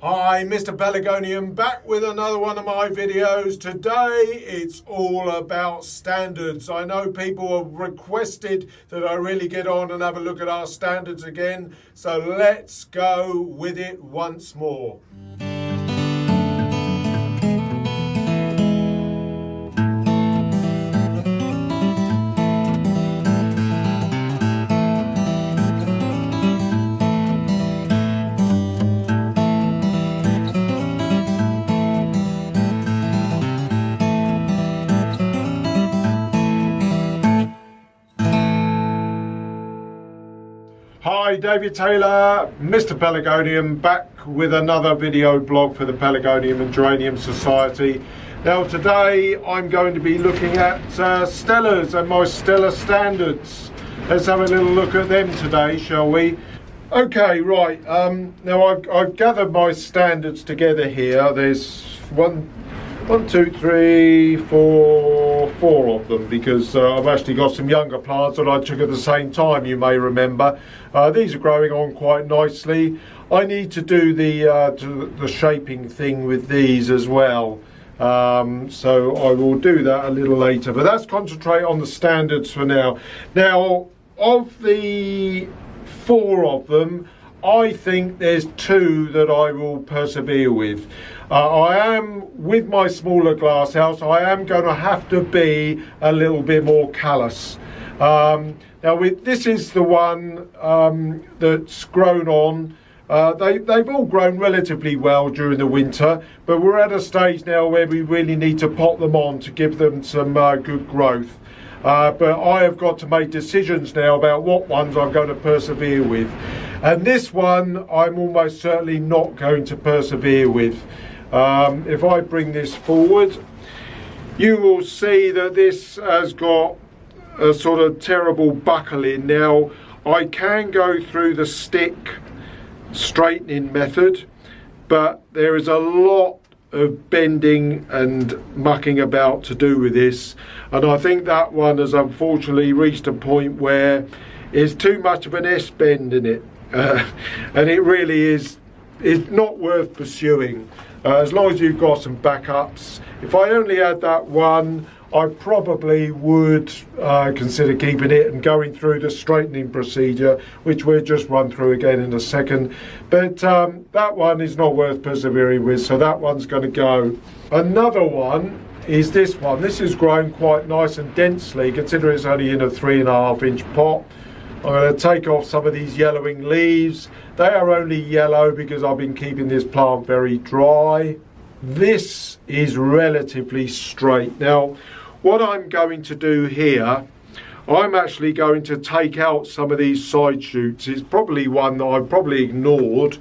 Hi, Mr Pelargonium, back with another one of my videos. Today it's all about standards. I know people have requested that I really get on and have a look at our standards again, so let's go with it once more. Hi, David Taylor, Mr Pelargonium, back with another video blog for the Pelargonium and Geranium Society. Now today I'm going to be looking at Stellas and my Stella standards. Let's have a little look at them today, shall we? Okay, right, now I've gathered my standards together here. There's one, two, three, four of them, because I've actually got some younger plants that I took at the same time, you may remember. These are growing on quite nicely. I need to do the shaping thing with these as well, so I will do that a little later, but let's concentrate on the standards for now. Now, of the four of them, I think there's two that I will persevere with. I am, with my smaller glass house, I am going to have to be a little bit more callous. Now this is the one that's grown on. They've all grown relatively well during the winter, but we're at a stage now where we really need to pot them on to give them some good growth. But I have got to make decisions now about what ones I'm going to persevere with. And this one I'm almost certainly not going to persevere with. If I bring this forward, you will see that this has got a sort of terrible buckling. Now, I can go through the stick straightening method, but there is a lot of bending and mucking about to do with this, and I think that one has unfortunately reached a point where it's too much of an S-bend in it, and it really is not worth pursuing. As long as you've got some backups. If I only had that one, I probably would consider keeping it and going through the straightening procedure, which we'll just run through again in a second. But that one is not worth persevering with, so that one's going to go. Another one is this one. This is grown quite nice and densely, considering it's only in a 3.5 inch pot. I'm going to take off some of these yellowing leaves. They are only yellow because I've been keeping this plant very dry. This is relatively straight. Now, what I'm going to do here, I'm actually going to take out some of these side shoots. It's probably one that I've probably ignored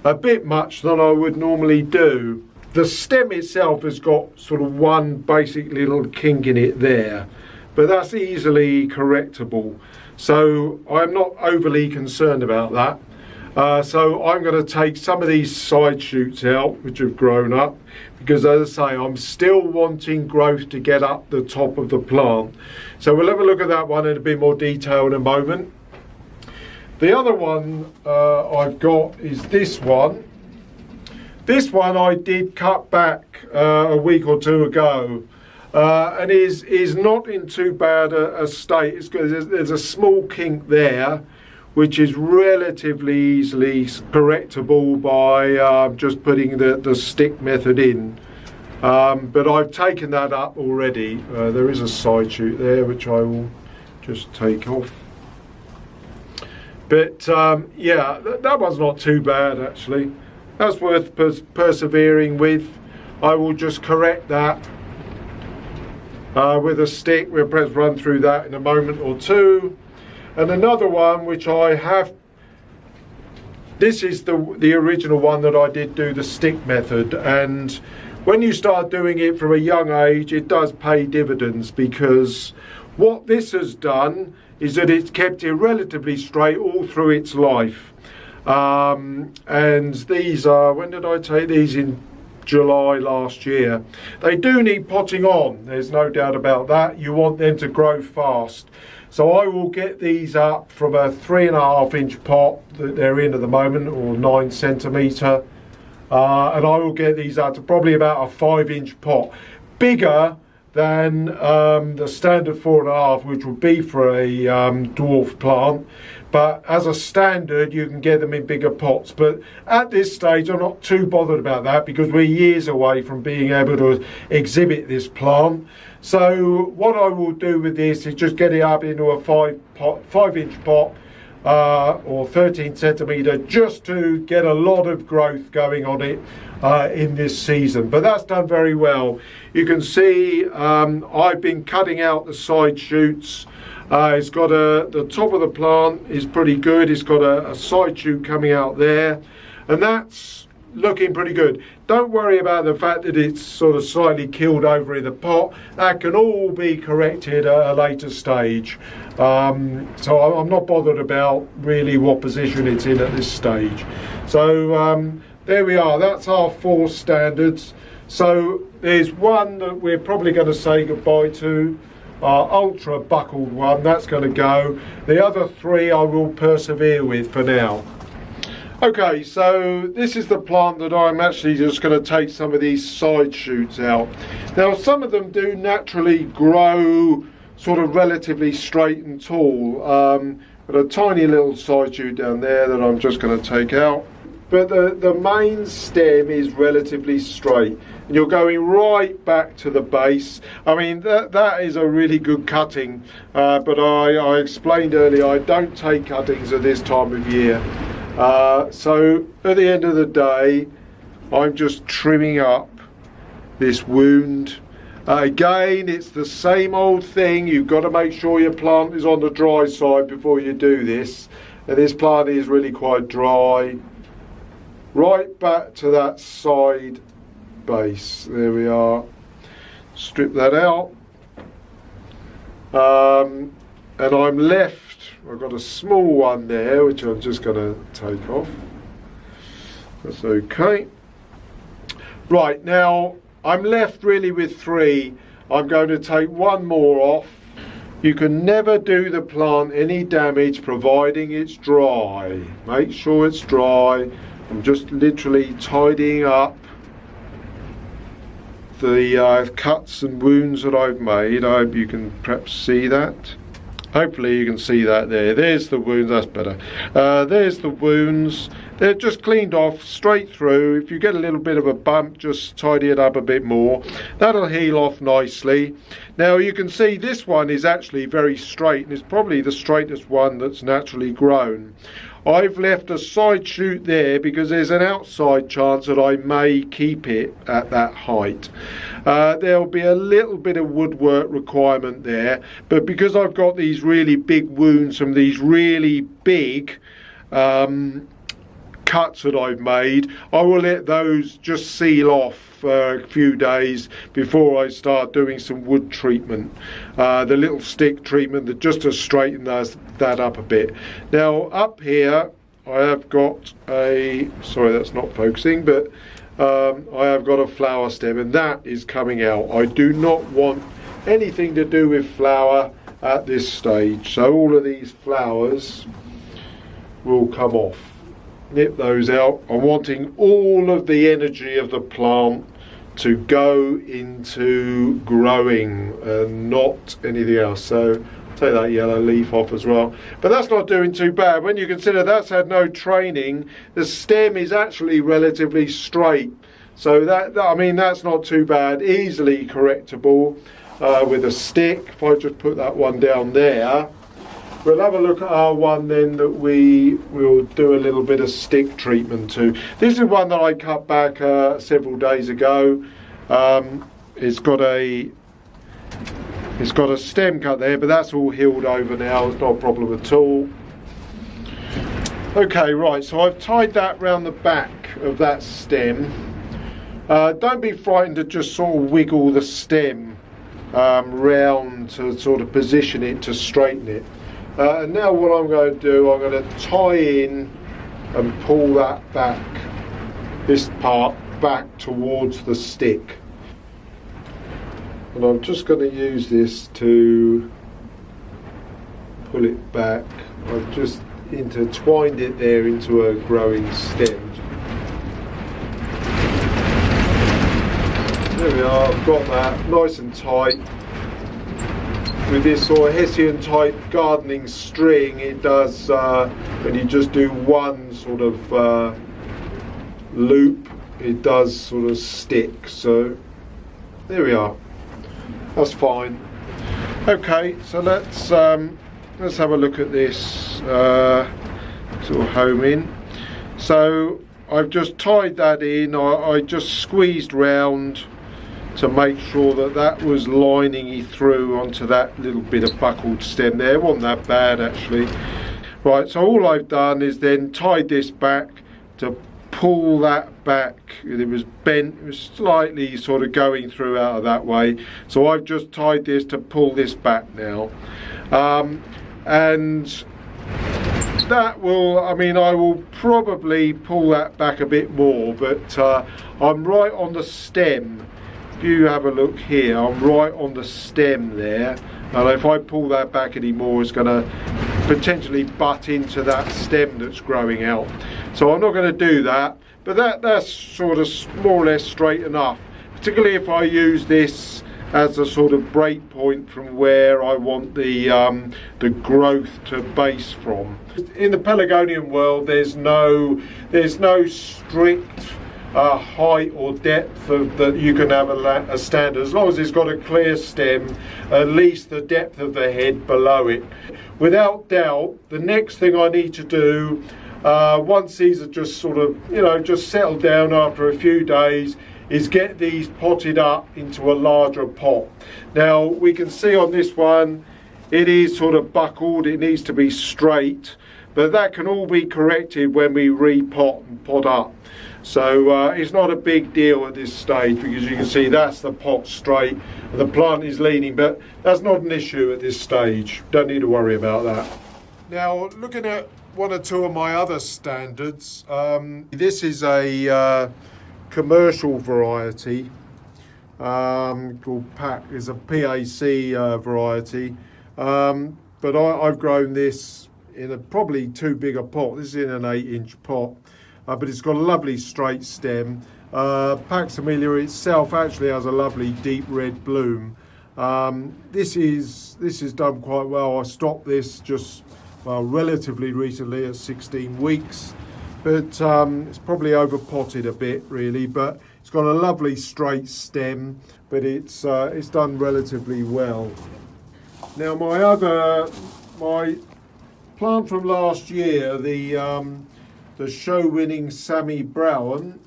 a bit much than I would normally do. The stem itself has got sort of one basic little kink in it there, but that's easily correctable. So I'm not overly concerned about that. So I'm going to take some of these side shoots out, which have grown up, because as I say, I'm still wanting growth to get up the top of the plant. So we'll have a look at that one in a bit more detail in a moment. The other one I've got is this one. This one I did cut back a week or two ago. And is not in too bad a state. There's a small kink there, which is relatively easily correctable by just putting the stick method in. But I've taken that up already. There is a side shoot there, which I will just take off. But yeah, that one's not too bad actually. That's worth persevering with. I will just correct that with a stick. We'll perhaps run through that in a moment or two. And another one which I have, this is the original one that I did do the stick method, and when you start doing it from a young age it does pay dividends, because what this has done is that it's kept it relatively straight all through its life. And these are, when did I take these? In July last year. They do need potting on, there's no doubt about that. You want them to grow fast. So I will get these up from a 3.5 inch pot that they're in at the moment, or 9 centimetre, and I will get these out to probably about a 5-inch pot, bigger than the standard 4.5, which would be for a dwarf plant. But as a standard, you can get them in bigger pots. But at this stage, I'm not too bothered about that because we're years away from being able to exhibit this plant. So what I will do with this is just get it up into a 5-inch pot, or 13 centimetre, just to get a lot of growth going on it in this season. But that's done very well. You can see I've been cutting out the side shoots. It's got the top of the plant is pretty good. It's got a side shoot coming out there, and that's looking pretty good. Don't worry about the fact that it's sort of slightly killed over in the pot. That can all be corrected at a later stage. So I'm not bothered about really what position it's in at this stage. So there we are. That's our 4 standards. So there's one that we're probably going to say goodbye to. Our ultra buckled one, that's going to go. The other 3 I will persevere with for now. Okay, so this is the plant that I'm actually just going to take some of these side shoots out. Now, some of them do naturally grow sort of relatively straight and tall. But a tiny little side shoot down there that I'm just going to take out. But the main stem is relatively straight, and you're going right back to the base. I mean, that is a really good cutting, but I explained earlier, I don't take cuttings at this time of year. So at the end of the day, I'm just trimming up this wound. Again, it's the same old thing. You've got to make sure your plant is on the dry side before you do this. And this plant is really quite dry. Right back to that side base. There we are. Strip that out. And I'm left, I've got a small one there which I'm just going to take off. That's okay. Right, now I'm left really with 3. I'm going to take one more off. You can never do the plant any damage providing it's dry. Make sure it's dry. I'm just literally tidying up the cuts and wounds that I've made. I hope you can perhaps see that. Hopefully you can see that there. There's the wounds, that's better. There's the wounds. They're just cleaned off straight through. If you get a little bit of a bump, just tidy it up a bit more. That'll heal off nicely. Now you can see this one is actually very straight, and it's probably the straightest one that's naturally grown. I've left a side shoot there because there's an outside chance that I may keep it at that height. There'll be a little bit of woodwork requirement there, but because I've got these really big wounds from these really big cuts that I've made, I will let those just seal off for a few days before I start doing some wood treatment, the little stick treatment that just to straighten that up a bit. Now up here I have got a, sorry that's not focusing, but I have got a flower stem, and that is coming out. I do not want anything to do with flower at this stage, so all of these flowers will come off. Nip those out. I'm wanting all of the energy of the plant to go into growing and not anything else. So take that yellow leaf off as well. But that's not doing too bad. When you consider that's had no training, the stem is actually relatively straight. So that I mean, that's not too bad. Easily correctable with a stick. If I just put that one down there, we'll have a look at our one then that we will do a little bit of stick treatment to. This is one that I cut back several days ago. It's got a stem cut there, but that's all healed over now. It's not a problem at all. Okay, right, so I've tied that round the back of that stem. Don't be frightened to just sort of wiggle the stem round to sort of position it to straighten it. And now what I'm going to do, I'm going to tie in and pull that back, this part back towards the stick. And I'm just going to use this to pull it back. I've just intertwined it there into a growing stem. we are, I've got that nice and tight. With this sort of Hessian type gardening string, it does, when you just do one sort of loop, it does sort of stick. So there we are, that's fine. Okay, so let's have a look at this sort of home in. So I've just tied that in. I just squeezed round to make sure that that was lining through onto that little bit of buckled stem there. It wasn't that bad actually. Right, so all I've done is then tied this back to pull that back. It was bent, it was slightly sort of going through out of that way. So I've just tied this to pull this back now. And that will, I mean, I will probably pull that back a bit more, but I'm right on the stem. If you have a look here, I'm right on the stem there, and if I pull that back anymore, it's going to potentially butt into that stem that's growing out. So I'm not going to do that, but that's sort of more or less straight enough, particularly if I use this as a sort of break point from where I want the growth to base from. In the Pelargonium world, there's no strict height or depth that you can have a standard. As long as it's got a clear stem, at least the depth of the head below it. Without doubt, the next thing I need to do, once these are just sort of, you know, just settled down after a few days, is get these potted up into a larger pot. Now we can see on this one, it is sort of buckled, it needs to be straight, but that can all be corrected when we repot and pot up. So it's not a big deal at this stage, because you can see that's the pot straight and the plant is leaning, but that's not an issue at this stage. Don't need to worry about that. Now looking at one or two of my other standards, this is a commercial variety called PAC. It's a PAC variety, but I've grown this in a probably too big a pot. This is in an 8-inch pot, but it's got a lovely straight stem. Pax Amelia itself actually has a lovely deep red bloom. This is done quite well. I stopped this just relatively recently at 16 weeks. But it's probably over potted a bit really, but it's got a lovely straight stem, but it's done relatively well. Now my plant from last year, the show-winning Sammy Brown,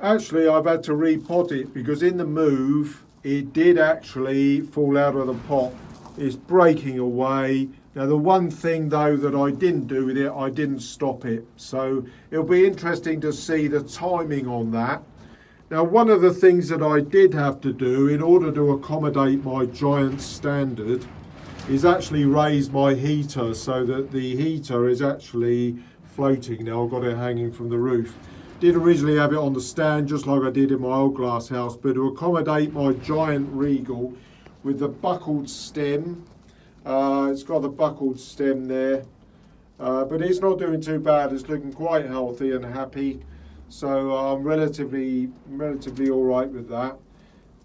actually I've had to repot it because in the move it did actually fall out of the pot. It's breaking away. Now the one thing though that I didn't do with it, I didn't stop it. So it'll be interesting to see the timing on that. Now one of the things that I did have to do in order to accommodate my giant standard is actually raise my heater so that the heater is actually floating. Now I've got it hanging from the roof. Did originally have it on the stand just like I did in my old glass house, but to accommodate my giant regal with the buckled stem, it's got the buckled stem there, but it's not doing too bad. It's looking quite healthy and happy, so I'm relatively all right with that.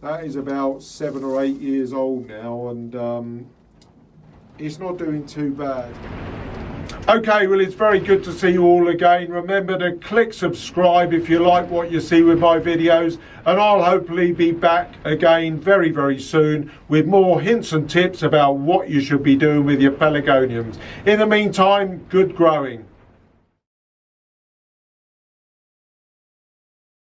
That is about 7 or 8 years old now, and it's not doing too bad. Okay, well, it's very good to see you all again. Remember to click subscribe if you like what you see with my videos, and I'll hopefully be back again very, very soon with more hints and tips about what you should be doing with your pelargoniums. In the meantime, good growing.